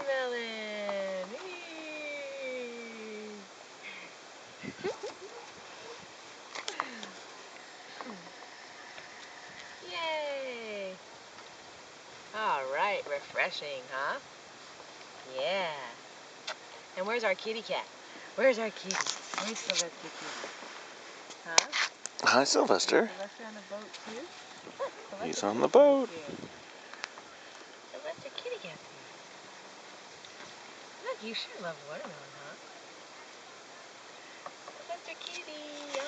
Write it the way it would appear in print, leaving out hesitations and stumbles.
watermelon. Yay! All right, refreshing, huh? Yeah. And where's our kitty cat? Where's our kitty? Where's Sylvester kitty? Huh? Hi, Sylvester. Is Sylvester on the boat too? Look, He's Sylvester on the Kitty's boat. here. Sylvester Kitty Cat's here. Look, you sure love watermelon, huh? Sylvester Kitty.